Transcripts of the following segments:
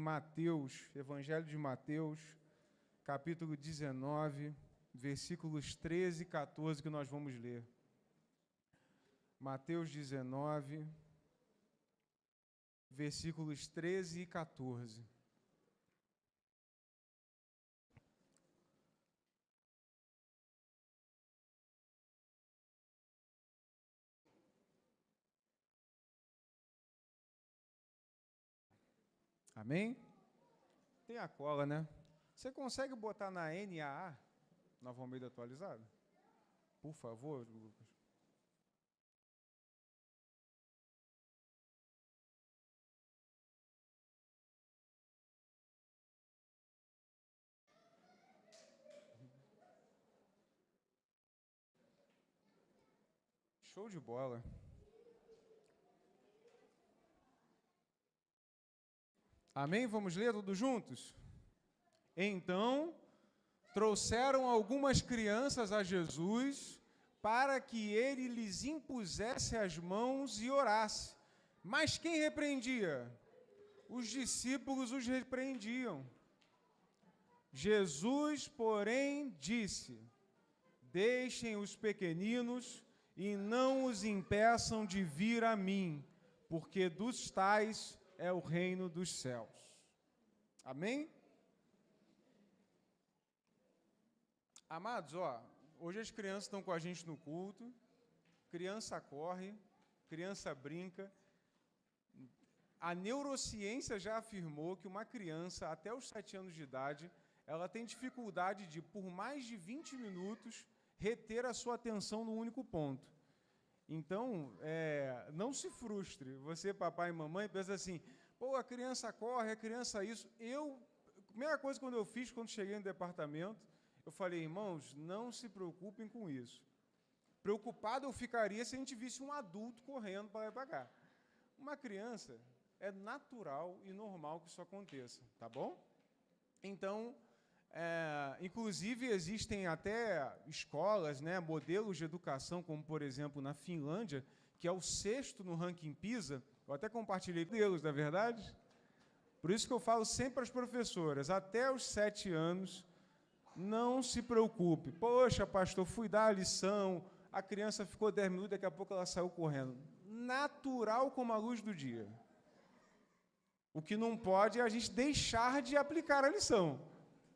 Mateus, Evangelho de Mateus, capítulo 19, versículos 13 e 14, que nós vamos ler. Mateus 19, versículos 13 e 14. Amém? Tem a cola, né? Você consegue botar na NAA, Nova Almeida Atualizada? Por favor, Lucas. Show de bola. Amém? Vamos ler todos juntos? Então, trouxeram algumas crianças a Jesus para que ele lhes impusesse as mãos e orasse. Mas quem repreendia? Os discípulos os repreendiam. Jesus, porém, disse: deixem os pequeninos e não os impeçam de vir a mim, porque dos tais é o reino dos céus. Amém? Amados, hoje as crianças estão com a gente no culto, criança corre, criança brinca. A neurociência já afirmou que uma criança, até os 7 anos de idade, ela tem dificuldade de, por mais de 20 minutos, reter a sua atenção no único ponto. Então, não se frustre. Você, papai e mamãe, pensa assim, pô, a criança corre, a criança isso. A primeira coisa quando eu fiz, quando cheguei no departamento, eu falei, irmãos, não se preocupem com isso. Preocupado eu ficaria se a gente visse um adulto correndo para lá e para cá. Uma criança, é natural e normal que isso aconteça, tá bom? Então, inclusive existem até escolas, né, modelos de educação, como por exemplo na Finlândia, que é o 6º no ranking PISA. Eu até compartilhei com eles, não é verdade? Por isso que eu falo sempre às professoras, até os 7 anos, não se preocupe. Poxa, pastor, fui dar a lição, a criança ficou 10 minutos, daqui a pouco ela saiu correndo. Natural como a luz do dia. O que não pode é a gente deixar de aplicar a lição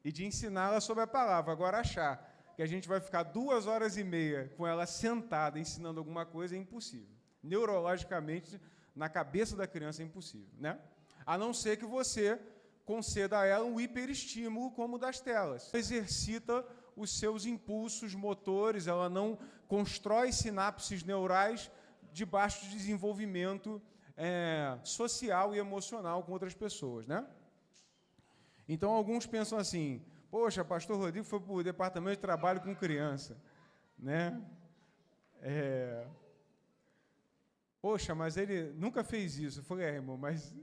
e de ensiná-la sobre a palavra. Agora, achar que a gente vai ficar 2 horas e meia com ela sentada ensinando alguma coisa é impossível. Neurologicamente, na cabeça da criança é impossível, né? A não ser que você conceda a ela um hiperestímulo como o das telas. Exercita os seus impulsos motores, ela não constrói sinapses neurais debaixo de desenvolvimento social e emocional com outras pessoas, né? Então, alguns pensam assim, poxa, pastor Rodrigo foi para o departamento de trabalho com criança, né? Poxa, mas ele nunca fez isso. Eu falei, irmão, mas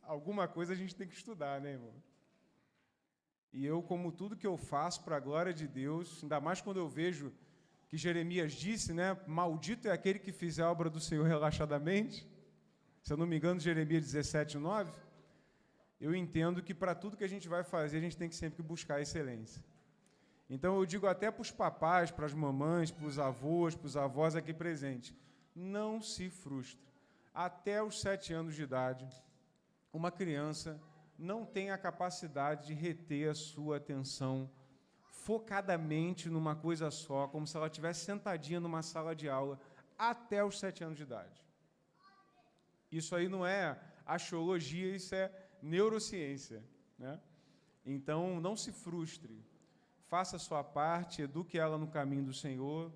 alguma coisa a gente tem que estudar, né, irmão? E eu, como tudo que eu faço para a glória de Deus, ainda mais quando eu vejo que Jeremias disse, né, maldito é aquele que fizer a obra do Senhor relaxadamente, se eu não me engano, Jeremias 17:9, eu entendo que para tudo que a gente vai fazer, a gente tem que sempre buscar a excelência. Então, eu digo até para os papais, para as mamães, para os avós, para os avós aqui presentes, não se frustre. Até os 7 anos de idade, uma criança não tem a capacidade de reter a sua atenção focadamente numa coisa só, como se ela estivesse sentadinha numa sala de aula, até os 7 anos de idade. Isso aí não é axiologia, isso é neurociência, né? Então, não se frustre. Faça a sua parte, eduque ela no caminho do Senhor,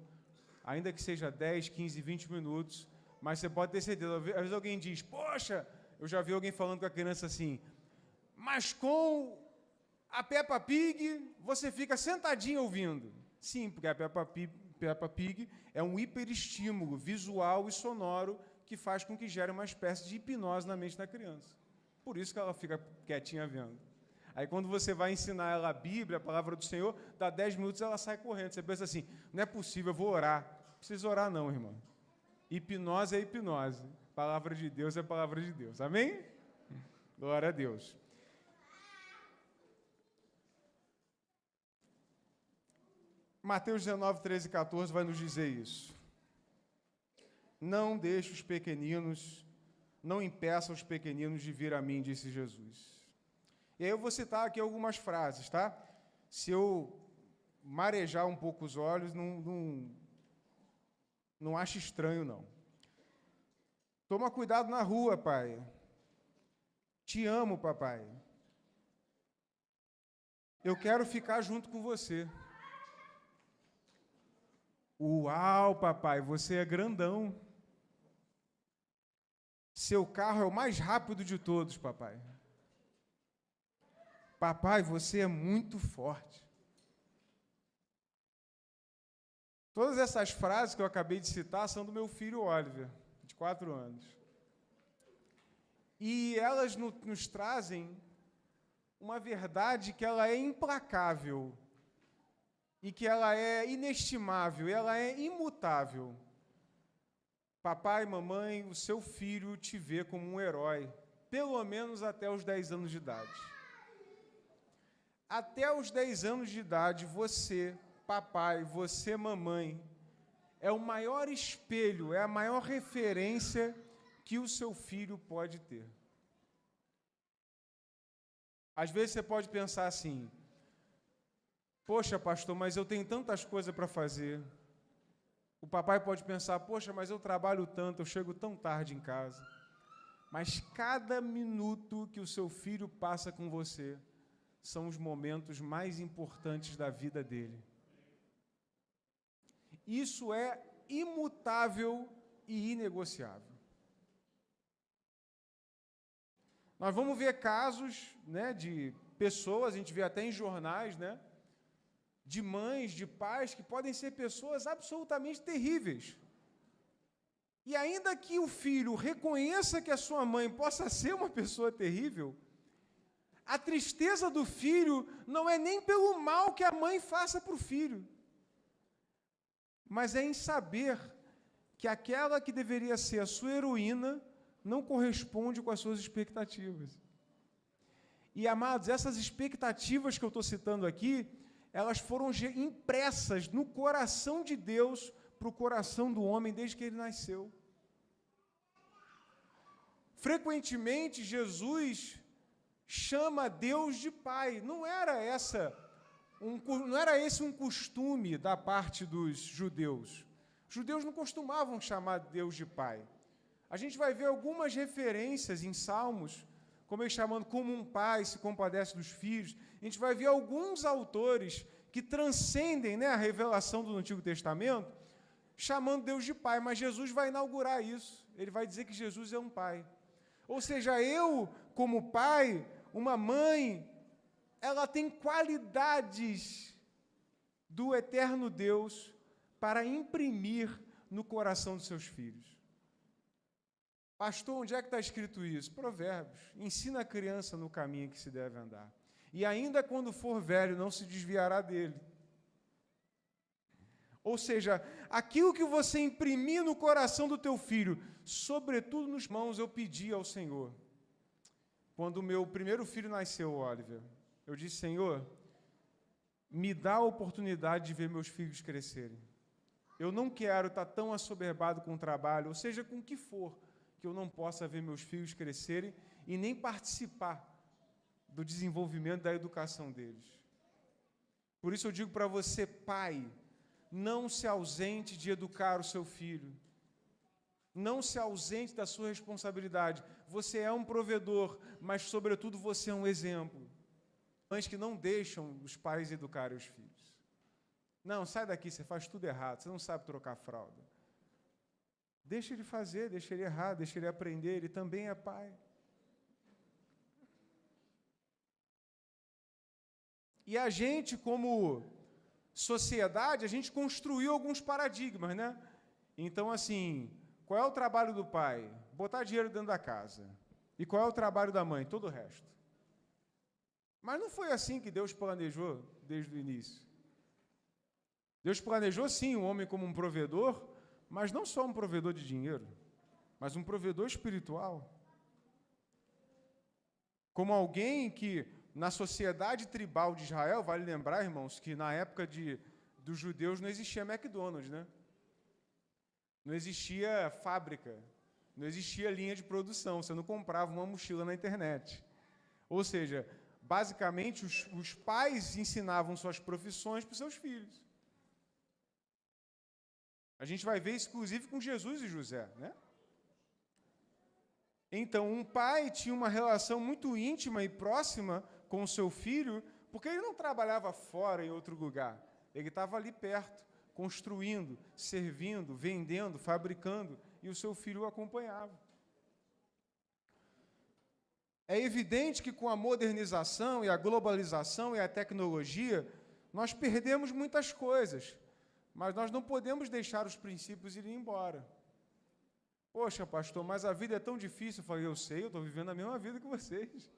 ainda que seja 10, 15, 20 minutos, mas você pode ter certeza. Às vezes alguém diz, poxa, eu já vi alguém falando com a criança assim, mas com a Peppa Pig, você fica sentadinho ouvindo. Sim, porque a Peppa Pig é um hiperestímulo visual e sonoro que faz com que gere uma espécie de hipnose na mente da criança. Por isso que ela fica quietinha vendo. Aí quando você vai ensinar ela a Bíblia, a palavra do Senhor, dá 10 minutos ela sai correndo. Você pensa assim, não é possível, eu vou orar. Não precisa orar não, irmão. Hipnose é hipnose. Palavra de Deus é palavra de Deus. Amém? Glória a Deus. Mateus 19, 13 e 14 vai nos dizer isso. Não deixe os pequeninos, não impeça os pequeninos de vir a mim, disse Jesus. E aí eu vou citar aqui algumas frases, tá? Se eu marejar um pouco os olhos, não ache estranho, não. Toma cuidado na rua, pai. Te amo, papai. Eu quero ficar junto com você. Uau, papai, você é grandão. Seu carro é o mais rápido de todos, papai. Papai, você é muito forte. Todas essas frases que eu acabei de citar são do meu filho Oliver, de 4 anos. E elas nos trazem uma verdade que ela é implacável e que ela é inestimável, ela é imutável. Papai, mamãe, o seu filho te vê como um herói, pelo menos até os 10 anos de idade. Até os 10 anos de idade, você, papai, você, mamãe, é o maior espelho, é a maior referência que o seu filho pode ter. Às vezes você pode pensar assim, poxa, pastor, mas eu tenho tantas coisas para fazer. O papai pode pensar, poxa, mas eu trabalho tanto, eu chego tão tarde em casa. Mas cada minuto que o seu filho passa com você são os momentos mais importantes da vida dele. Isso é imutável e inegociável. Nós vamos ver casos, né, de pessoas, a gente vê até em jornais, né, de mães, de pais, que podem ser pessoas absolutamente terríveis. E ainda que o filho reconheça que a sua mãe possa ser uma pessoa terrível, a tristeza do filho não é nem pelo mal que a mãe faça para o filho, mas é em saber que aquela que deveria ser a sua heroína não corresponde com as suas expectativas. E, amados, essas expectativas que eu estou citando aqui, elas foram impressas no coração de Deus para o coração do homem desde que ele nasceu. Frequentemente, Jesus chama Deus de Pai. Não era esse um costume da parte dos judeus. Os judeus não costumavam chamar Deus de Pai. A gente vai ver algumas referências em Salmos, como ele chamando como um pai se compadece dos filhos. A gente vai ver alguns autores que transcendem, né, a revelação do Antigo Testamento, chamando Deus de Pai, mas Jesus vai inaugurar isso. Ele vai dizer que Jesus é um pai. Ou seja, eu, como pai, uma mãe, ela tem qualidades do eterno Deus para imprimir no coração dos seus filhos. Pastor, onde é que está escrito isso? Provérbios. Ensina a criança no caminho que se deve andar. E ainda quando for velho, não se desviará dele. Ou seja, aquilo que você imprimir no coração do teu filho, sobretudo nos mãos, eu pedi ao Senhor. Quando o meu primeiro filho nasceu, Oliver, eu disse, Senhor, me dá a oportunidade de ver meus filhos crescerem. Eu não quero estar tão assoberbado com o trabalho, ou seja, com o que for, que eu não possa ver meus filhos crescerem e nem participar do desenvolvimento da educação deles. Por isso eu digo para você, pai, não se ausente de educar o seu filho. Não se ausente da sua responsabilidade. Você é um provedor, mas, sobretudo, você é um exemplo. Mães que não deixam os pais educarem os filhos. Não, sai daqui, você faz tudo errado, você não sabe trocar fralda. Deixa ele fazer, deixa ele errar, deixa ele aprender, ele também é pai. E a gente, como sociedade, a gente construiu alguns paradigmas, né? Então, assim, qual é o trabalho do pai? Botar dinheiro dentro da casa. E qual é o trabalho da mãe? Todo o resto. Mas não foi assim que Deus planejou desde o início. Deus planejou, sim, o homem como um provedor, mas não só um provedor de dinheiro, mas um provedor espiritual. Como alguém que, na sociedade tribal de Israel, vale lembrar, irmãos, que na época dos judeus não existia McDonald's, né? Não existia fábrica, não existia linha de produção, você não comprava uma mochila na internet. Ou seja, basicamente, os pais ensinavam suas profissões para os seus filhos. A gente vai ver isso, inclusive, com Jesus e José, né? Então, um pai tinha uma relação muito íntima e próxima com o seu filho, porque ele não trabalhava fora, em outro lugar. Ele estava ali perto, construindo, servindo, vendendo, fabricando, e o seu filho o acompanhava. É evidente que com a modernização e a globalização e a tecnologia, nós perdemos muitas coisas, mas nós não podemos deixar os princípios irem embora. Poxa, pastor, mas a vida é tão difícil. Eu falei, eu sei, eu estou vivendo a mesma vida que vocês.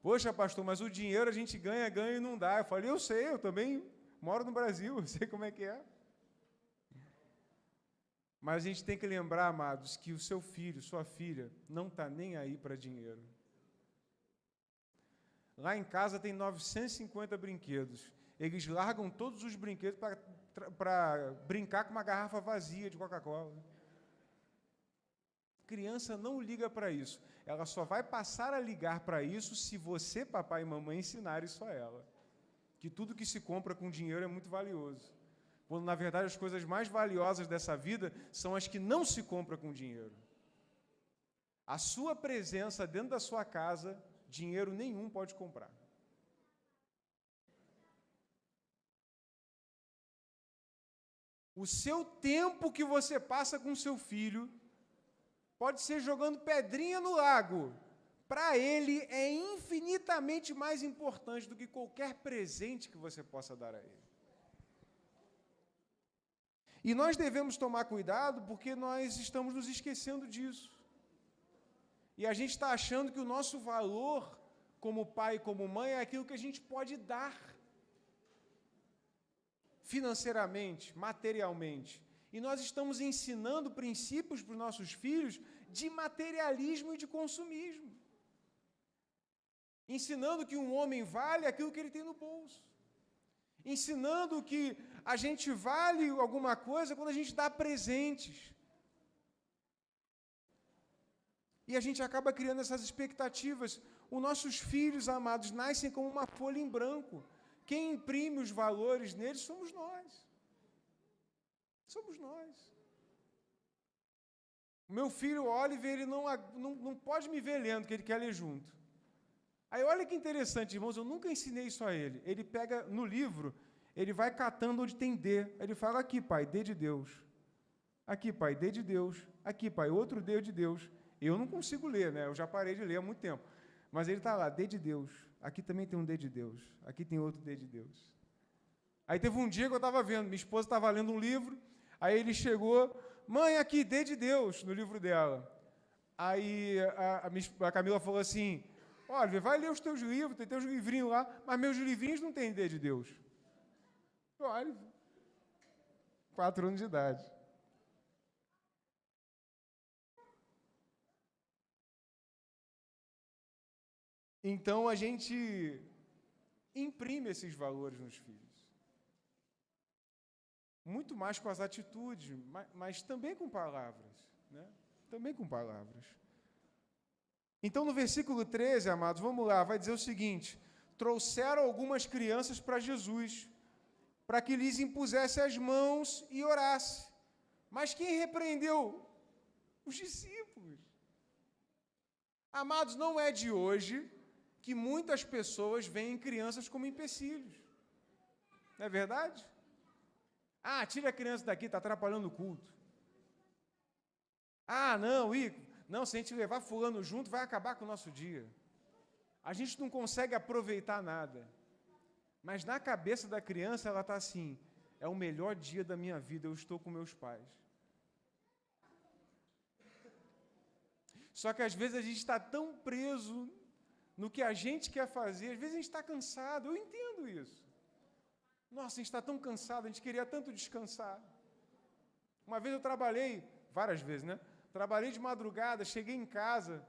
Poxa, pastor, mas o dinheiro a gente ganha e não dá. Eu falei, eu sei, eu também moro no Brasil, eu sei como é que é. Mas a gente tem que lembrar, amados, que o seu filho, sua filha, não está nem aí para dinheiro. Lá em casa tem 950 brinquedos. Eles largam todos os brinquedos para brincar com uma garrafa vazia de Coca-Cola. Criança não liga para isso. Ela só vai passar a ligar para isso se você, papai e mamãe, ensinarem isso a ela. Que tudo que se compra com dinheiro é muito valioso. Quando, na verdade, as coisas mais valiosas dessa vida são as que não se compram com dinheiro. A sua presença dentro da sua casa, dinheiro nenhum pode comprar. O seu tempo que você passa com seu filho pode ser jogando pedrinha no lago. Para ele é infinitamente mais importante do que qualquer presente que você possa dar a ele. E nós devemos tomar cuidado porque nós estamos nos esquecendo disso. E a gente está achando que o nosso valor como pai e como mãe é aquilo que a gente pode dar. Financeiramente, materialmente. E nós estamos ensinando princípios para os nossos filhos de materialismo e de consumismo. Ensinando que um homem vale aquilo que ele tem no bolso. Ensinando que a gente vale alguma coisa quando a gente dá presentes. E a gente acaba criando essas expectativas. Os nossos filhos amados nascem como uma folha em branco. Quem imprime os valores neles somos nós. Somos nós. O meu filho Oliver, ele não pode me ver lendo, que ele quer ler junto. Aí olha que interessante, irmãos, eu nunca ensinei isso a ele. Ele pega no livro, ele vai catando onde tem D. Aí ele fala, aqui, pai, D de Deus. Aqui, pai, D de Deus. Aqui, pai, outro D de Deus. Eu não consigo ler, né? Eu já parei de ler há muito tempo. Mas ele está lá, D de Deus. Aqui também tem um D de Deus. Aqui tem outro D de Deus. Aí teve um dia que eu estava vendo, minha esposa estava lendo um livro, aí ele chegou, mãe, aqui, D de Deus, no livro dela. Aí a Camila falou assim, olha, vai ler os teus livros, tem teus livrinhos lá, mas meus livrinhos não têm D de Deus. Olha, 4 anos de idade. Então, a gente imprime esses valores nos filhos. Muito mais com as atitudes, mas também com palavras. Né? Também com palavras. Então, no versículo 13, amados, vamos lá, vai dizer o seguinte, trouxeram algumas crianças para Jesus, para que lhes impusesse as mãos e orasse. Mas quem repreendeu? Os discípulos. Amados, não é de hoje que muitas pessoas veem crianças como empecilhos. Não é verdade? Ah, tira a criança daqui, está atrapalhando o culto. Ah, não, se a gente levar fulano junto, vai acabar com o nosso dia. A gente não consegue aproveitar nada. Mas na cabeça da criança, ela está assim, é o melhor dia da minha vida, eu estou com meus pais. Só que às vezes a gente está tão preso no que a gente quer fazer, às vezes a gente está cansado, eu entendo isso. Nossa, a gente está tão cansado, a gente queria tanto descansar. Uma vez eu trabalhei, várias vezes, né? Trabalhei de madrugada, cheguei em casa,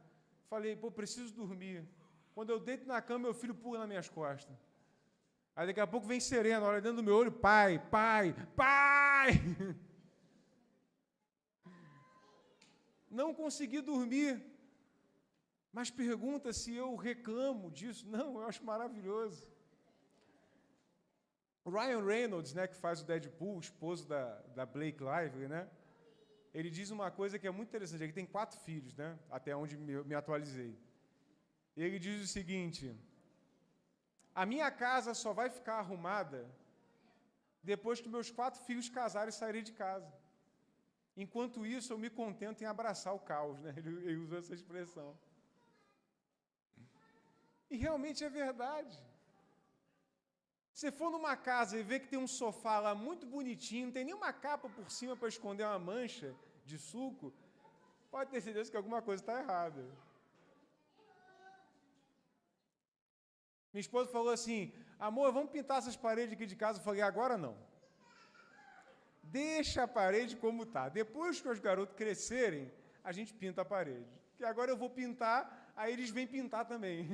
falei, preciso dormir. Quando eu deito na cama, meu filho pula nas minhas costas. Aí daqui a pouco vem Serena, olha dentro do meu olho, pai, pai, pai! Não consegui dormir. Mas pergunta se eu reclamo disso. Não, eu acho maravilhoso. O Ryan Reynolds, né, que faz o Deadpool, o esposo da Blake Lively, né? Ele diz uma coisa que é muito interessante. Ele tem 4 filhos, né? Até onde me atualizei. Ele diz o seguinte: a minha casa só vai ficar arrumada depois que meus 4 filhos casarem e saírem de casa. Enquanto isso, eu me contento em abraçar o caos, né? Ele usou essa expressão. E realmente é verdade. Se for numa casa e ver que tem um sofá lá muito bonitinho, não tem nenhuma capa por cima para esconder uma mancha de suco, pode ter certeza que alguma coisa está errada. Minha esposa falou assim: amor, vamos pintar essas paredes aqui de casa. Eu falei: agora não. Deixa a parede como está. Depois que os garotos crescerem, a gente pinta a parede. Porque agora eu vou pintar, aí eles vêm pintar também.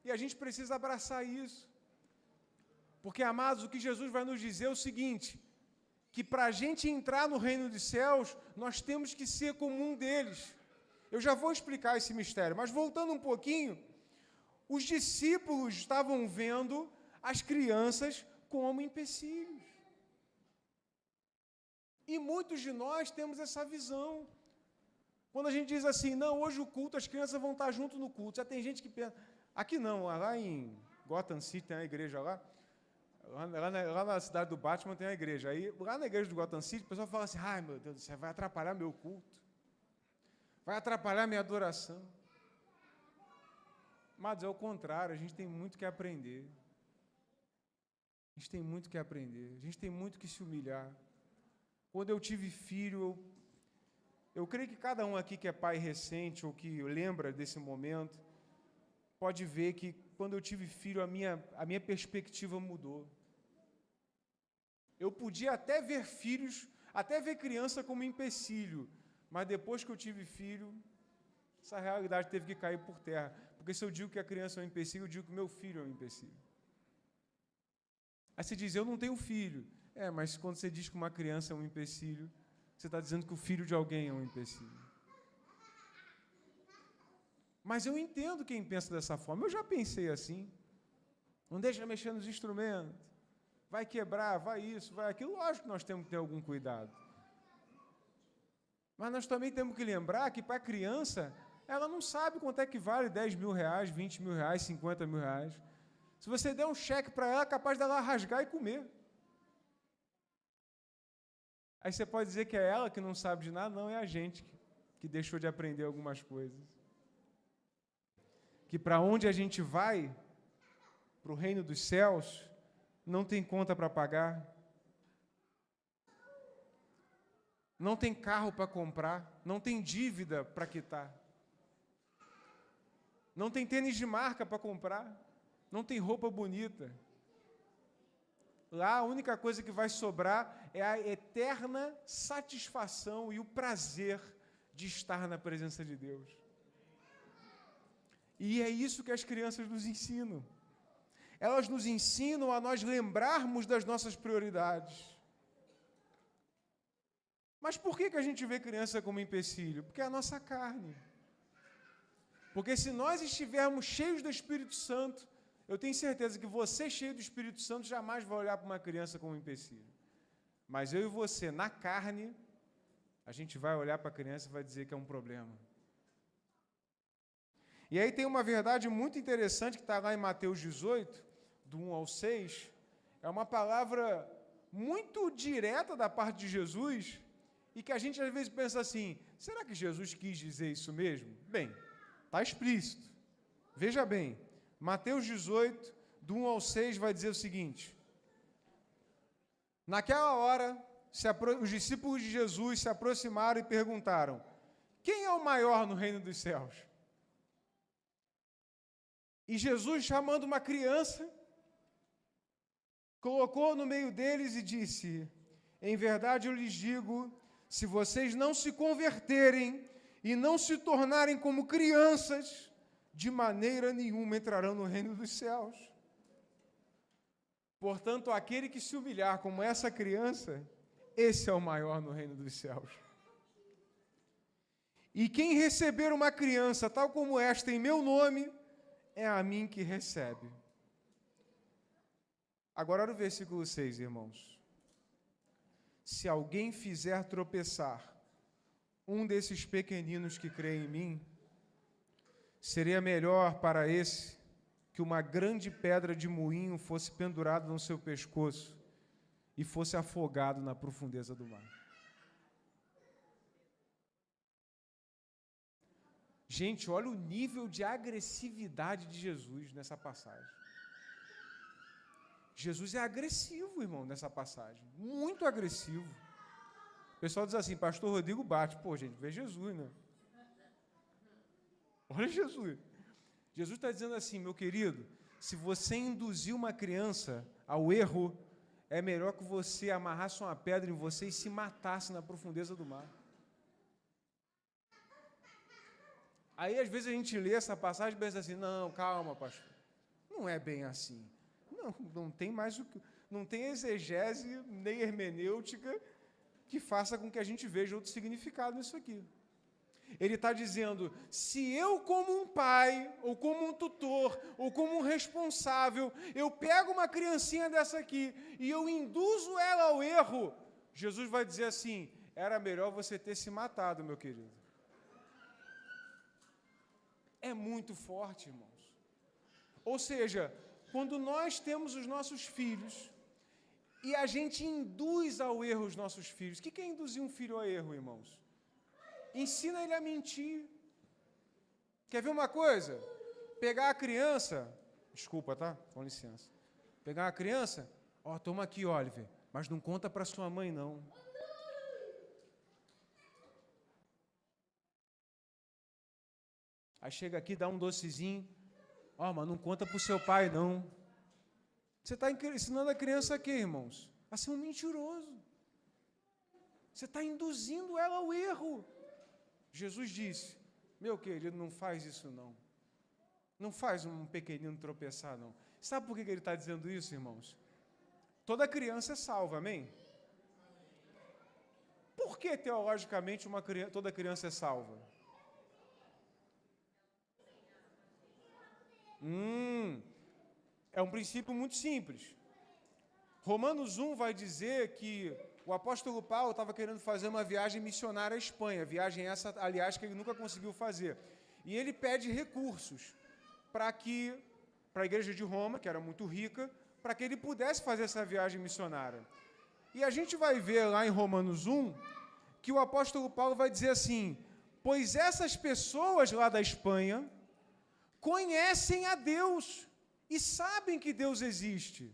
E a gente precisa abraçar isso. Porque, amados, o que Jesus vai nos dizer é o seguinte: que para a gente entrar no reino dos céus, nós temos que ser como um deles. Eu já vou explicar esse mistério, mas voltando um pouquinho, os discípulos estavam vendo as crianças como empecilhos. E muitos de nós temos essa visão. Quando a gente diz assim, não, hoje o culto, as crianças vão estar junto no culto. Já tem gente que pensa, aqui não, lá em Gotham City tem a igreja lá na cidade do Batman tem a igreja. Aí, lá na igreja do Gotham City, o pessoal fala assim, ai meu Deus do céu, vai atrapalhar meu culto. Vai atrapalhar minha adoração. Mas é o contrário, a gente tem muito que aprender. A gente tem muito que aprender, a gente tem muito que se humilhar. Quando eu tive filho, eu creio que cada um aqui que é pai recente ou que lembra desse momento, pode ver que quando eu tive filho, a minha perspectiva mudou. Eu podia até ver filhos, até ver criança como empecilho, mas depois que eu tive filho, essa realidade teve que cair por terra. Porque se eu digo que a criança é um empecilho, eu digo que o meu filho é um empecilho. Aí você diz, eu não tenho filho. Mas quando você diz que uma criança é um empecilho, você está dizendo que o filho de alguém é um empecilho. Mas eu entendo quem pensa dessa forma. Eu já pensei assim. Não deixa mexer nos instrumentos. Vai quebrar, vai isso, vai aquilo. Lógico que nós temos que ter algum cuidado. Mas nós também temos que lembrar que para a criança, ela não sabe quanto é que vale 10 mil reais, 20 mil reais, 50 mil reais. Se você der um cheque para ela, é capaz dela rasgar e comer. Aí você pode dizer que é ela que não sabe de nada, não, é a gente que deixou de aprender algumas coisas. Que para onde a gente vai, para o reino dos céus, não tem conta para pagar, não tem carro para comprar, não tem dívida para quitar, não tem tênis de marca para comprar, não tem roupa bonita. Lá a única coisa que vai sobrar é a eterna satisfação e o prazer de estar na presença de Deus. E é isso que as crianças nos ensinam. Elas nos ensinam a nós lembrarmos das nossas prioridades. Mas por que a gente vê criança como empecilho? Porque é a nossa carne. Porque se nós estivermos cheios do Espírito Santo, eu tenho certeza que você, cheio do Espírito Santo, jamais vai olhar para uma criança como empecilho. Mas eu e você, na carne, a gente vai olhar para a criança e vai dizer que é um problema. E aí tem uma verdade muito interessante que está lá em Mateus 18, do 1 ao 6. É uma palavra muito direta da parte de Jesus e que a gente às vezes pensa assim, será que Jesus quis dizer isso mesmo? Bem, está explícito. Veja bem, Mateus 18, do 1 ao 6, vai dizer o seguinte: naquela hora, os discípulos de Jesus se aproximaram e perguntaram, quem é o maior no reino dos céus? E Jesus, chamando uma criança, colocou no meio deles e disse, em verdade eu lhes digo, se vocês não se converterem e não se tornarem como crianças, de maneira nenhuma entrarão no reino dos céus. Portanto, aquele que se humilhar como essa criança, esse é o maior no reino dos céus. E quem receber uma criança tal como esta em meu nome, é a mim que recebe. Agora olha o versículo 6, irmãos. Se alguém fizer tropeçar um desses pequeninos que crê em mim, seria melhor para esse que uma grande pedra de moinho fosse pendurada no seu pescoço e fosse afogado na profundeza do mar. Gente, olha o nível de agressividade de Jesus nessa passagem. Jesus é agressivo, irmão, nessa passagem. Muito agressivo. O pessoal diz assim, pastor Rodrigo bate. Pô, gente, vê Jesus, né? Olha Jesus. Jesus está dizendo assim, meu querido, se você induzir uma criança ao erro, é melhor que você amarrasse uma pedra em você e se matasse na profundeza do mar. Aí, às vezes, a gente lê essa passagem e pensa assim, não, calma, pastor, não é bem assim. Não tem mais não tem exegese nem hermenêutica que faça com que a gente veja outro significado nisso aqui. Ele está dizendo, se eu como um pai, ou como um tutor, ou como um responsável, eu pego uma criancinha dessa aqui e eu induzo ela ao erro, Jesus vai dizer assim, era melhor você ter se matado, meu querido. É muito forte, irmãos. Ou seja, quando nós temos os nossos filhos e a gente induz ao erro os nossos filhos, o que é induzir um filho ao erro, irmãos? Ensina ele a mentir. Quer ver uma coisa? Pegar a criança, desculpa, tá? Com licença. Pegar a criança, ó, toma aqui, Oliver, mas não conta para sua mãe, não. Aí chega aqui, dá um docezinho, ó, mas não conta para o seu pai, não. Você está ensinando a criança aqui, irmãos? A ser um mentiroso. Você está induzindo ela ao erro. Jesus disse, meu querido, não faz isso não. Não faz um pequenino tropeçar, não. Sabe por que ele está dizendo isso, irmãos? Toda criança é salva, amém? Por que, teologicamente, toda criança é salva? É um princípio muito simples. Romanos 1 vai dizer que o apóstolo Paulo estava querendo fazer uma viagem missionária à Espanha, viagem essa, aliás, que ele nunca conseguiu fazer. E ele pede recursos para a igreja de Roma, que era muito rica, para que ele pudesse fazer essa viagem missionária. E a gente vai ver lá em Romanos 1 que o apóstolo Paulo vai dizer assim, pois essas pessoas lá da Espanha conhecem a Deus e sabem que Deus existe,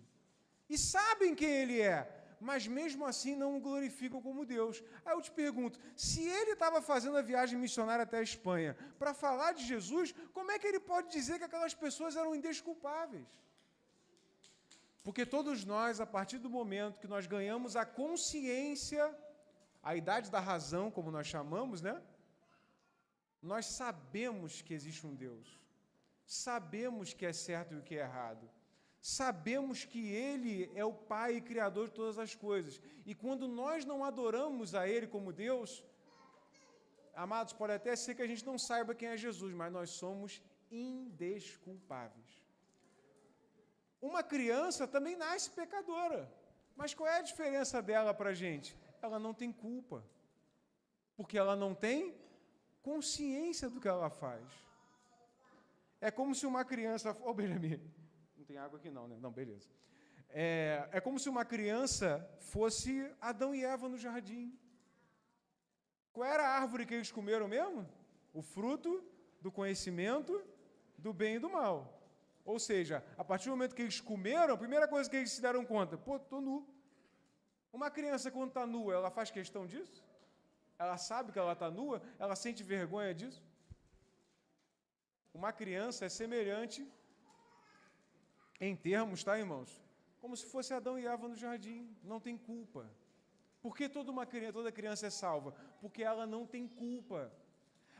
e sabem quem Ele é, mas mesmo assim não o glorificam como Deus. Aí eu te pergunto, se ele estava fazendo a viagem missionária até a Espanha para falar de Jesus, como é que ele pode dizer que aquelas pessoas eram indesculpáveis? Porque todos nós, a partir do momento que nós ganhamos a consciência, a idade da razão, como nós chamamos, né? Nós sabemos que existe um Deus. Sabemos que é certo e o que é errado. Sabemos que Ele é o Pai e Criador de todas as coisas. E quando nós não adoramos a Ele como Deus, amados, pode até ser que a gente não saiba quem é Jesus, mas nós somos indesculpáveis. Uma criança também nasce pecadora. Mas qual é a diferença dela para a gente? Ela não tem culpa. Porque ela não tem consciência do que ela faz. É como se uma criança... Ô, Benjamin, não tem água aqui não, né? Não, beleza. É como se uma criança fosse Adão e Eva no jardim. Qual era a árvore que eles comeram mesmo? O fruto do conhecimento do bem e do mal. Ou seja, a partir do momento que eles comeram, a primeira coisa que eles se deram conta, pô, estou nu. Uma criança, quando está nua, ela faz questão disso? Ela sabe que ela está nua? Ela sente vergonha disso? Uma criança é semelhante, em termos, tá, irmãos? Como se fosse Adão e Eva no jardim, não tem culpa. Por que toda criança é salva? Porque ela não tem culpa.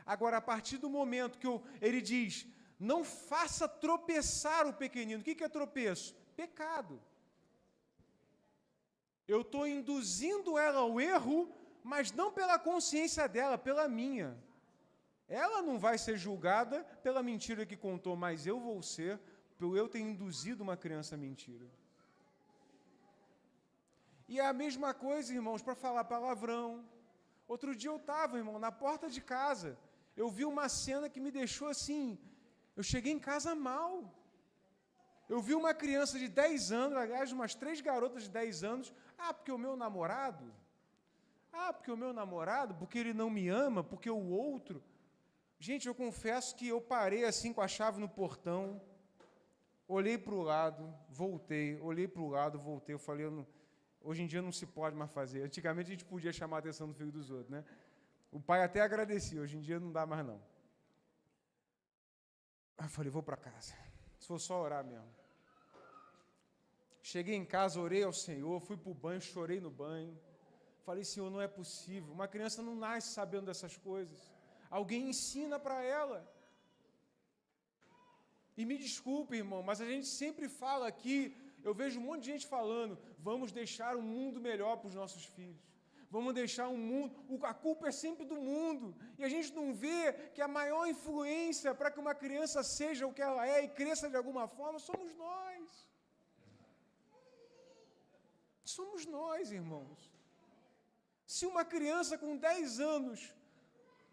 Agora, a partir do momento que ele diz, Não faça tropeçar o pequenino. O que é tropeço? Pecado. Eu estou induzindo ela ao erro, mas não pela consciência dela, pela minha. Ela não vai ser julgada pela mentira que contou, mas eu vou ser, por eu ter induzido uma criança à mentira. E é a mesma coisa, irmãos, para falar palavrão. Outro dia eu estava, irmão, na porta de casa. Eu vi uma cena que me deixou assim. Eu cheguei em casa mal. Eu vi uma criança de 10 anos, aliás, umas 3 garotas de 10 anos. Porque o meu namorado. Porque o meu namorado, porque ele não me ama, porque o outro. Gente, eu confesso que eu parei assim com a chave no portão, olhei para o lado, voltei, olhei para o lado, voltei. Eu falei, hoje em dia não se pode mais fazer. Antigamente a gente podia chamar a atenção do filho dos outros, né? O pai até agradecia, hoje em dia não dá mais não. Eu falei, vou para casa. Se for só orar mesmo. Cheguei em casa, orei ao Senhor, fui para o banho, chorei no banho. Falei, Senhor, não é possível. Uma criança não nasce sabendo dessas coisas. Alguém ensina para ela. E me desculpe, irmão, mas a gente sempre fala aqui, eu vejo um monte de gente falando, vamos deixar um mundo melhor para os nossos filhos. Vamos deixar um mundo, a culpa é sempre do mundo. E a gente não vê que a maior influência para que uma criança seja o que ela é e cresça de alguma forma, somos nós. Somos nós, irmãos. Se uma criança com 10 anos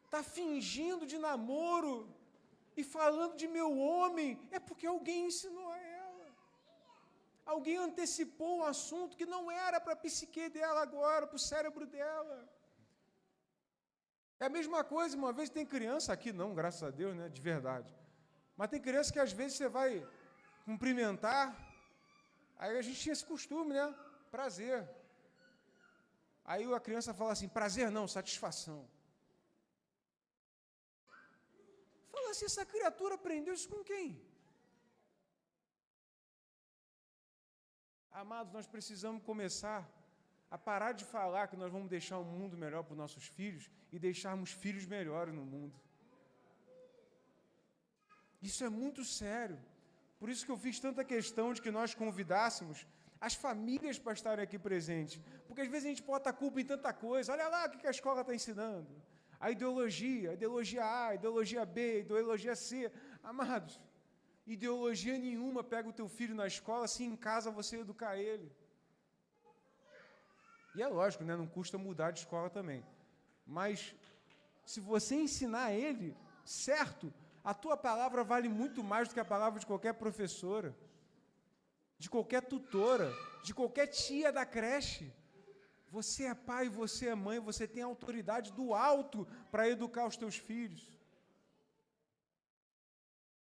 está fingindo de namoro e falando de meu homem, é porque alguém ensinou a ela. Alguém antecipou o assunto que não era para a psique dela agora, para o cérebro dela. É a mesma coisa, uma vez tem criança, aqui não, graças a Deus, né, de verdade. Mas tem criança que às vezes você vai cumprimentar, aí a gente tinha esse costume, né? Prazer. Aí a criança fala assim, prazer não, satisfação. Fala assim, essa criatura aprendeu isso com quem? Amados, nós precisamos começar a parar de falar que nós vamos deixar um mundo melhor para os nossos filhos e deixarmos filhos melhores no mundo. Isso é muito sério. Por isso que eu fiz tanta questão de que nós convidássemos as famílias para estarem aqui presentes. Porque às vezes a gente bota a culpa em tanta coisa. Olha lá o que a escola está ensinando. A ideologia A, a ideologia B, a ideologia C. Amados, ideologia nenhuma pega o teu filho na escola se em casa você educar ele. E é lógico, né? Não custa mudar de escola também. Mas se você ensinar ele certo, a tua palavra vale muito mais do que a palavra de qualquer professora, de qualquer tutora, de qualquer tia da creche. Você é pai, você é mãe, você tem autoridade do alto para educar os teus filhos.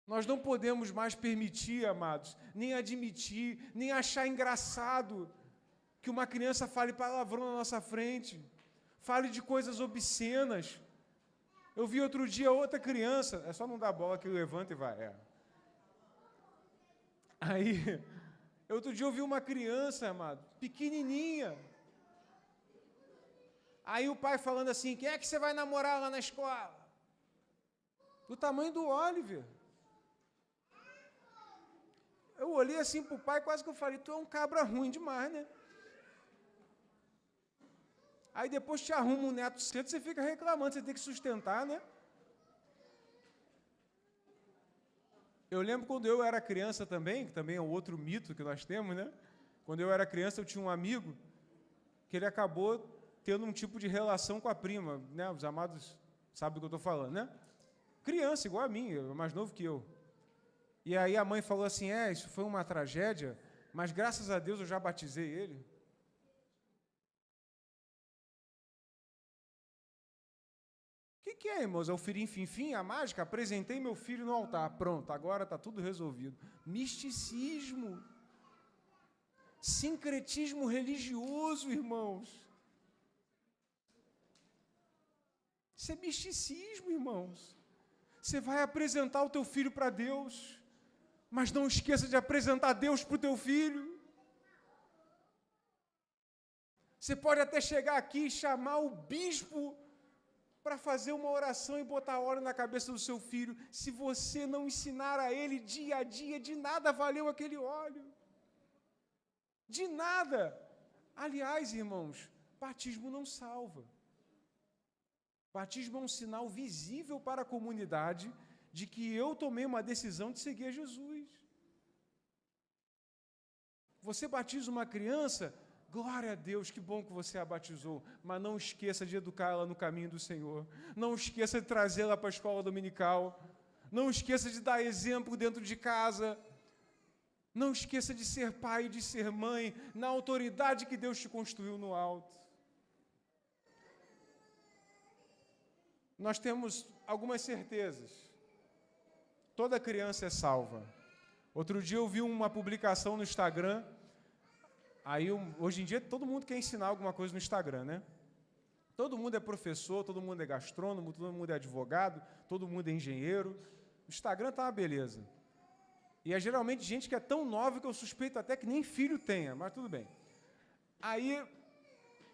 Nós não podemos mais permitir, amados, nem admitir, nem achar engraçado que uma criança fale palavrão na nossa frente, fale de coisas obscenas. Eu vi outro dia outra criança, é só não dar bola que levanta e vai. Aí, outro dia eu vi uma criança, amado, pequenininha. Aí o pai falando assim, quem é que você vai namorar lá na escola? Do tamanho do Oliver. Eu olhei assim para o pai, quase que eu falei, tu é um cabra ruim demais, né? Aí depois te arruma um neto cedo, você fica reclamando, você tem que sustentar, né? Eu lembro quando eu era criança também, que também é um outro mito que nós temos, né? Quando eu era criança, eu tinha um amigo que ele acabou tendo um tipo de relação com a prima, né? Os amados sabem do que eu estou falando, né? Criança, igual a mim, mais novo que eu. E aí a mãe falou assim, isso foi uma tragédia, mas graças a Deus eu já batizei ele. O que é, irmãos? É o firim-fim-fim, a mágica? Apresentei meu filho no altar. Pronto, agora está tudo resolvido. Misticismo. Sincretismo religioso, irmãos. Isso é misticismo, irmãos. Você vai apresentar o teu filho para Deus, mas não esqueça de apresentar Deus para o teu filho. Você pode até chegar aqui e chamar o bispo para fazer uma oração e botar óleo na cabeça do seu filho, se você não ensinar a ele dia a dia, de nada valeu aquele óleo. De nada. Aliás, irmãos, batismo não salva. Batismo é um sinal visível para a comunidade de que eu tomei uma decisão de seguir Jesus. Você batiza uma criança, glória a Deus, que bom que você a batizou, mas não esqueça de educá-la no caminho do Senhor. Não esqueça de trazê-la para a escola dominical. Não esqueça de dar exemplo dentro de casa. Não esqueça de ser pai e de ser mãe na autoridade que Deus te construiu no alto. Nós temos algumas certezas. Toda criança é salva. Outro dia eu vi uma publicação no Instagram. Aí, hoje em dia, todo mundo quer ensinar alguma coisa no Instagram, né? Todo mundo é professor, todo mundo é gastrônomo, todo mundo é advogado, todo mundo é engenheiro. O Instagram tá uma beleza. E é geralmente gente que é tão nova que eu suspeito até que nem filho tenha, mas tudo bem. Aí,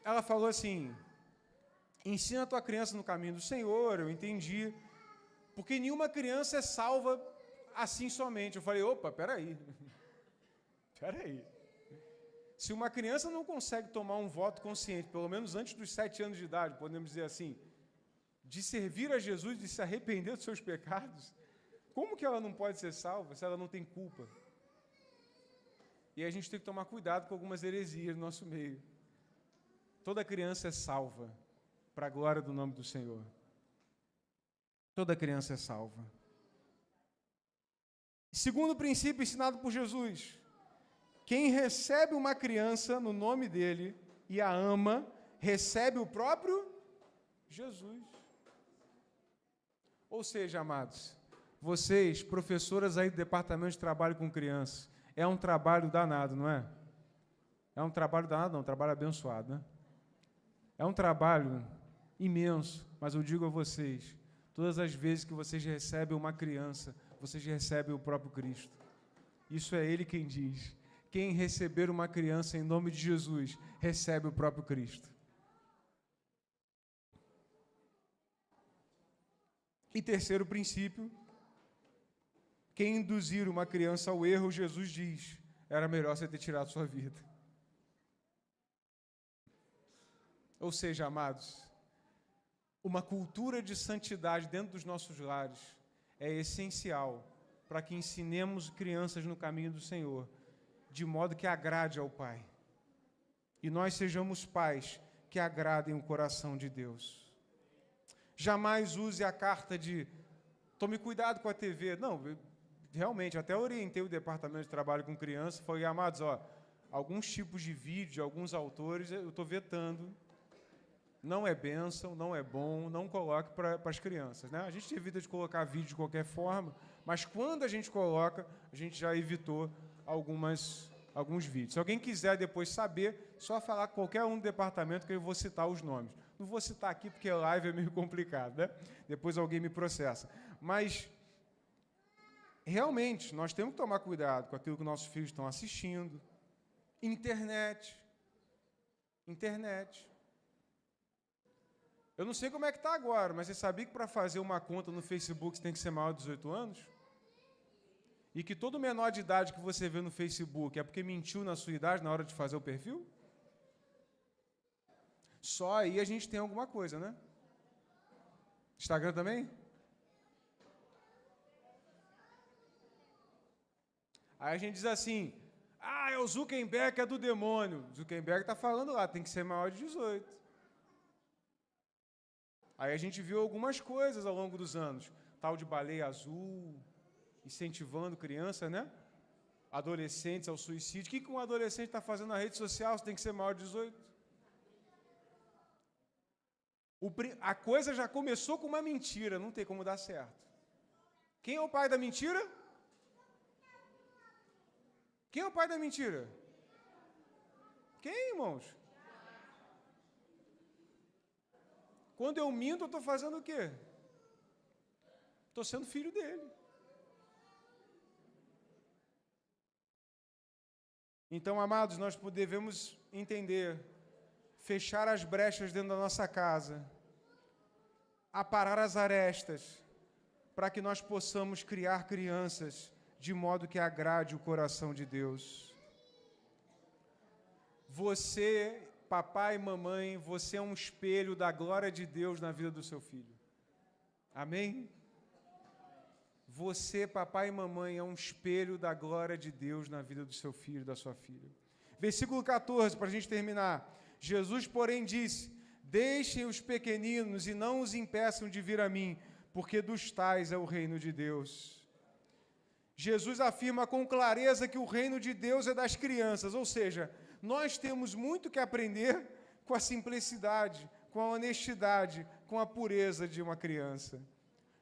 ela falou assim, ensina a tua criança no caminho do Senhor, eu entendi, porque nenhuma criança é salva assim somente. Eu falei, opa, peraí. Se uma criança não consegue tomar um voto consciente, pelo menos antes dos 7 anos de idade, podemos dizer assim, de servir a Jesus, de se arrepender dos seus pecados, como que ela não pode ser salva se ela não tem culpa? E a gente tem que tomar cuidado com algumas heresias no nosso meio. Toda criança é salva, para a glória do nome do Senhor. Toda criança é salva. Segundo princípio ensinado por Jesus, quem recebe uma criança no nome dele e a ama, recebe o próprio Jesus. Ou seja, amados, vocês, professoras aí do departamento de trabalho com crianças, é um trabalho danado, não é? É um trabalho danado, não, um trabalho abençoado, né? É um trabalho imenso, mas eu digo a vocês, todas as vezes que vocês recebem uma criança, vocês recebem o próprio Cristo. Isso é Ele quem diz. Quem receber uma criança em nome de Jesus, recebe o próprio Cristo. E terceiro princípio, quem induzir uma criança ao erro, Jesus diz, era melhor você ter tirado sua vida. Ou seja, amados, uma cultura de santidade dentro dos nossos lares é essencial para que ensinemos crianças no caminho do Senhor, de modo que agrade ao Pai. E nós sejamos pais que agradem o coração de Deus. Jamais use a carta de tome cuidado com a TV. Não, realmente, até orientei o departamento de trabalho com crianças, falei, amados, alguns tipos de vídeo, alguns autores, eu estou vetando. Não é bênção, não é bom, não coloque para as crianças, né? A gente evita de colocar vídeo de qualquer forma, mas quando a gente coloca, a gente já evitou alguns vídeos. Se alguém quiser depois saber, só falar com qualquer um do departamento que eu vou citar os nomes. Não vou citar aqui porque live é meio complicado, né? Depois alguém me processa. Mas, realmente, nós temos que tomar cuidado com aquilo que nossos filhos estão assistindo. Internet. Eu não sei como é que está agora, mas você sabia que para fazer uma conta no Facebook você tem que ser maior de 18 anos? E que todo menor de idade que você vê no Facebook é porque mentiu na sua idade na hora de fazer o perfil? Só aí a gente tem alguma coisa, né? Instagram também? Aí a gente diz assim, é o Zuckerberg, é do demônio. Zuckerberg está falando lá, tem que ser maior de 18. Aí a gente viu algumas coisas ao longo dos anos. Tal de baleia azul, incentivando crianças, né? Adolescentes ao suicídio. O que um adolescente está fazendo na rede social? Você tem que ser maior de 18. A coisa já começou com uma mentira, não tem como dar certo. Quem é o pai da mentira? Quem é o pai da mentira? Quem, irmãos? Quando eu minto, eu estou fazendo o quê? Estou sendo filho dele. Então, amados, nós devemos entender, fechar as brechas dentro da nossa casa, aparar as arestas, para que nós possamos criar crianças de modo que agrade o coração de Deus. Você, papai e mamãe, você é um espelho da glória de Deus na vida do seu filho. Amém? Você, papai e mamãe, é um espelho da glória de Deus na vida do seu filho e da sua filha. Versículo 14, para a gente terminar. Jesus, porém, disse: deixem os pequeninos e não os impeçam de vir a mim, porque dos tais é o reino de Deus. Jesus afirma com clareza que o reino de Deus é das crianças, ou seja, nós temos muito que aprender com a simplicidade, com a honestidade, com a pureza de uma criança.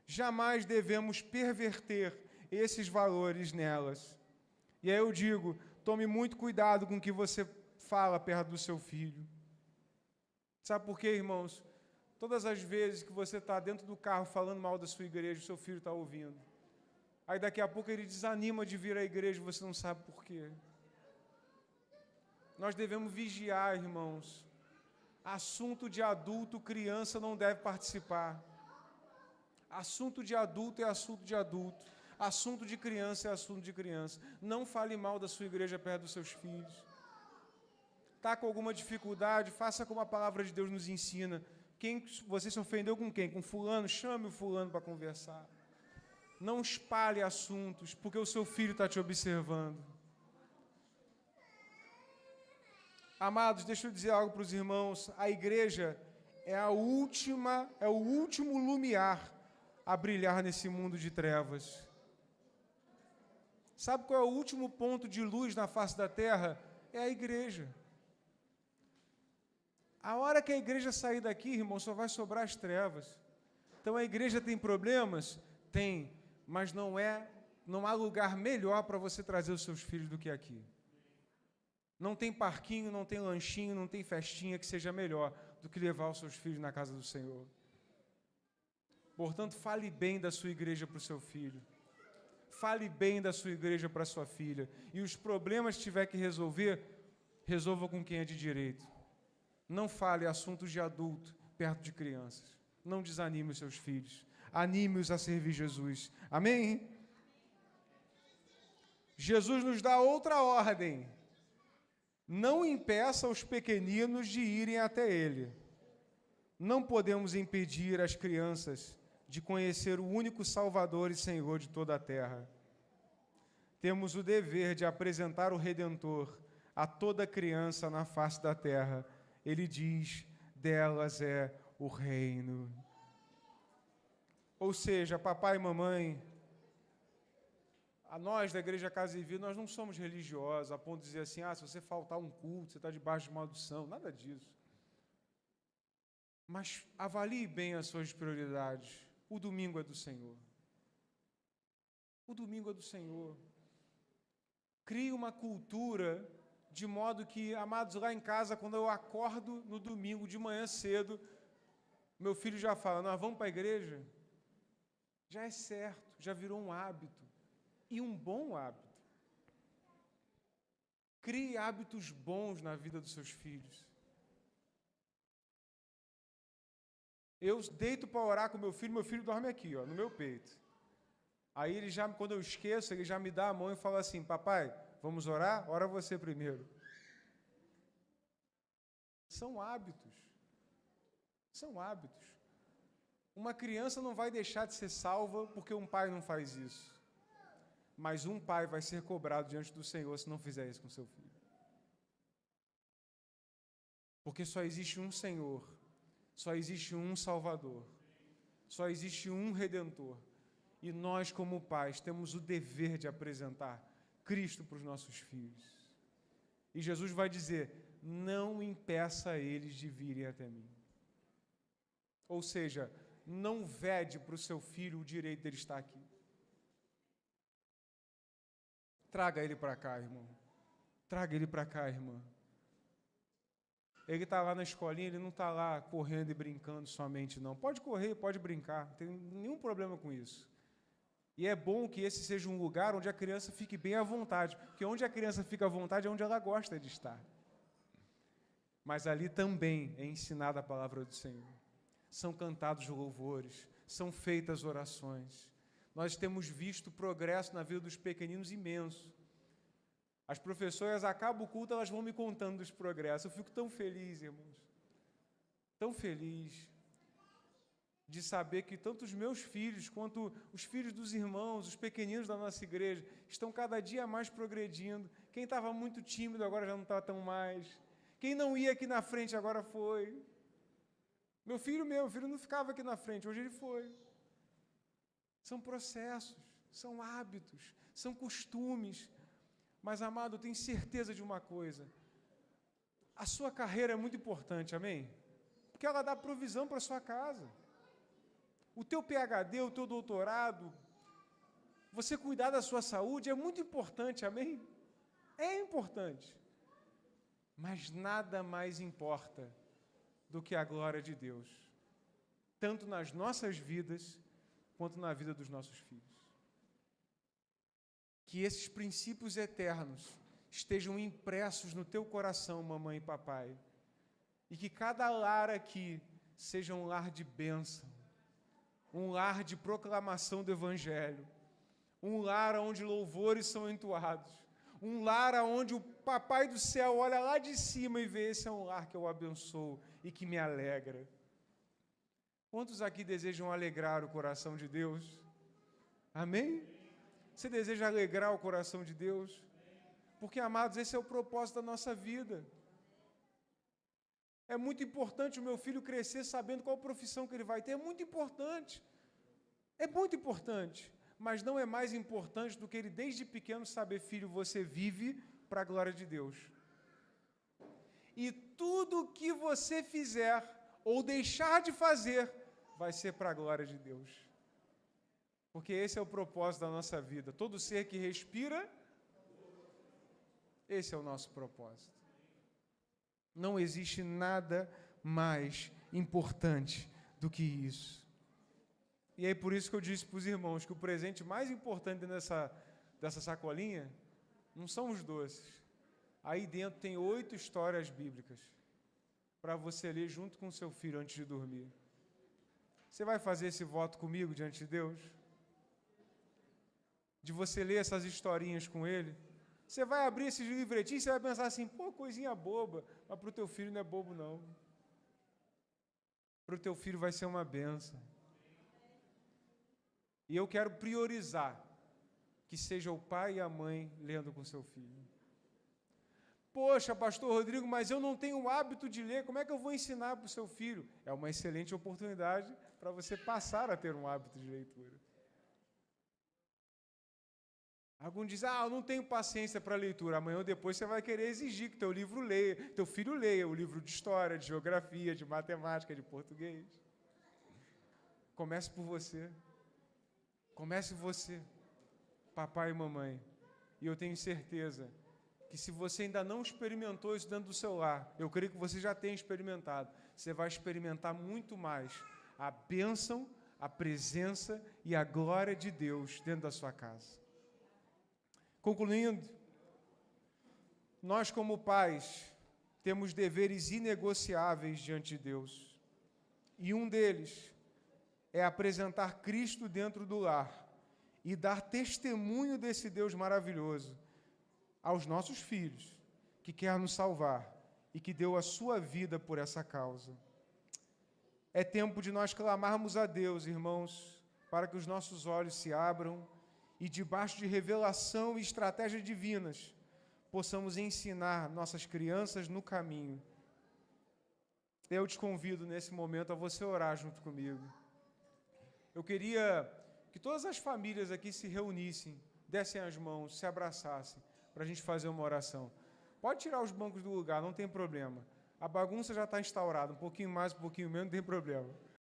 Jamais devemos perverter esses valores nelas. E aí eu digo, tome muito cuidado com o que você fala perto do seu filho. Sabe por quê, irmãos? Todas as vezes que você está dentro do carro falando mal da sua igreja, o seu filho está ouvindo. Aí daqui a pouco ele desanima de vir à igreja, você não sabe por quê. Nós devemos vigiar, irmãos. Assunto de adulto, criança não deve participar. Assunto de adulto é assunto de adulto. Assunto de criança é assunto de criança. Não fale mal da sua igreja perto dos seus filhos. Está com alguma dificuldade, faça como a palavra de Deus nos ensina. Você se ofendeu com quem? Com fulano? Chame o fulano para conversar. Não espalhe assuntos, porque o seu filho está te observando. Amados, deixa eu dizer algo para os irmãos. A igreja é o último lumiar a brilhar nesse mundo de trevas. Sabe qual é o último ponto de luz na face da terra? É a igreja. A hora que a igreja sair daqui, irmão, só vai sobrar as trevas. Então a igreja tem problemas? Tem, mas não há lugar melhor para você trazer os seus filhos do que aqui. Não tem parquinho, não tem lanchinho, não tem festinha que seja melhor do que levar os seus filhos na casa do Senhor. Portanto, fale bem da sua igreja para o seu filho. Fale bem da sua igreja para a sua filha. E os problemas que tiver que resolver, resolva com quem é de direito. Não fale assuntos de adulto perto de crianças. Não desanime os seus filhos. Anime-os a servir Jesus. Amém? Jesus nos dá outra ordem. Não impeça os pequeninos de irem até Ele. Não podemos impedir as crianças de conhecer o único Salvador e Senhor de toda a terra. Temos o dever de apresentar o Redentor a toda criança na face da terra. Ele diz, delas é o reino. Ou seja, papai e mamãe, a nós da Igreja Casa e Vida, nós não somos religiosos, a ponto de dizer assim, se você faltar um culto, você está debaixo de maldição, nada disso. Mas avalie bem as suas prioridades. O domingo é do Senhor. O domingo é do Senhor. Crie uma cultura de modo que, amados, lá em casa, quando eu acordo no domingo de manhã cedo, meu filho já fala, nós vamos para a igreja? Já é certo, já virou um hábito. E um bom hábito. Crie hábitos bons na vida dos seus filhos. Eu deito para orar com meu filho dorme aqui, no meu peito. Aí ele já, quando eu esqueço, ele já me dá a mão e fala assim, papai, vamos orar? Ora você primeiro. São hábitos. São hábitos. Uma criança não vai deixar de ser salva porque um pai não faz isso. Mas um pai vai ser cobrado diante do Senhor se não fizer isso com seu filho. Porque só existe um Senhor, só existe um Salvador, só existe um Redentor. E nós, como pais, temos o dever de apresentar Cristo para os nossos filhos. E Jesus vai dizer, não impeça eles de virem até mim. Ou seja, não vede para o seu filho o direito dele estar aqui. Traga ele para cá, irmão. Traga ele para cá, irmã. Ele está lá na escolinha, ele não está lá correndo e brincando somente, não. Pode correr, pode brincar, não tem nenhum problema com isso. E é bom que esse seja um lugar onde a criança fique bem à vontade, porque onde a criança fica à vontade é onde ela gosta de estar. Mas ali também é ensinada a palavra do Senhor. são cantados louvores, são feitas orações. Nós temos visto progresso na vida dos pequeninos imenso. As professoras acabam o culto, elas vão me contando dos progressos. Eu fico tão feliz, irmãos, tão feliz de saber que tanto os meus filhos, quanto os filhos dos irmãos, os pequeninos da nossa igreja, estão cada dia mais progredindo. Quem estava muito tímido agora já não está tão mais. Quem não ia aqui na frente agora foi. Meu filho não ficava aqui na frente, hoje ele foi. São processos, são hábitos, são costumes. Mas, amado, eu tenho certeza de uma coisa. A sua carreira é muito importante, amém? Porque ela dá provisão para a sua casa. O teu PhD, o teu doutorado, você cuidar da sua saúde é muito importante, amém? É importante. Mas nada mais importa do que a glória de Deus, tanto nas nossas vidas, quanto na vida dos nossos filhos. Que esses princípios eternos estejam impressos no teu coração, mamãe e papai, e que cada lar aqui seja um lar de bênção, um lar de proclamação do Evangelho, um lar onde louvores são entoados, um lar onde o Papai do céu olha lá de cima e vê: esse é um lar que eu abençoo e que me alegra. Quantos aqui desejam alegrar o coração de Deus? Amém? Você deseja alegrar o coração de Deus? Porque, amados, esse é o propósito da nossa vida. É muito importante o meu filho crescer sabendo qual profissão que ele vai ter. É muito importante. É muito importante. Mas não é mais importante do que ele, desde pequeno, saber: filho, você vive para a glória de Deus. E tudo que você fizer ou deixar de fazer vai ser para a glória de Deus. Porque esse é o propósito da nossa vida. Todo ser que respira, esse é o nosso propósito. Não existe nada mais importante do que isso. E é por isso que eu disse para os irmãos que o presente mais importante dessa sacolinha não são os doces. Aí dentro tem 8 histórias bíblicas para você ler junto com o seu filho antes de dormir. Você vai fazer esse voto comigo diante de Deus? De você ler essas historinhas com ele? Você vai abrir esses livretinhos e você vai pensar assim: pô, coisinha boba. Mas para o teu filho não é bobo, não. Para o teu filho vai ser uma bênção. E eu quero priorizar que seja o pai e a mãe lendo com seu filho. Poxa, pastor Rodrigo, mas eu não tenho o hábito de ler, como é que eu vou ensinar para o seu filho? É uma excelente oportunidade para você passar a ter um hábito de leitura. Alguns dizem: eu não tenho paciência para leitura. Amanhã ou depois você vai querer exigir que teu filho leia o livro de história, de geografia, de matemática, de português. Comece por você. Comece você, papai e mamãe. E eu tenho certeza que, se você ainda não experimentou isso dentro do seu lar, eu creio que você já tenha experimentado. Você vai experimentar muito mais a bênção, a presença e a glória de Deus dentro da sua casa. Concluindo, nós como pais temos deveres inegociáveis diante de Deus. E um deles é apresentar Cristo dentro do lar e dar testemunho desse Deus maravilhoso aos nossos filhos, que quer nos salvar e que deu a sua vida por essa causa. É tempo de nós clamarmos a Deus, irmãos, para que os nossos olhos se abram e, debaixo de revelação e estratégias divinas, possamos ensinar nossas crianças no caminho. Eu te convido nesse momento a você orar junto comigo. Eu queria que todas as famílias aqui se reunissem, dessem as mãos, se abraçassem, para a gente fazer uma oração. Pode tirar os bancos do lugar, não tem problema. A bagunça já está instaurada, um pouquinho mais, um pouquinho menos, não tem problema.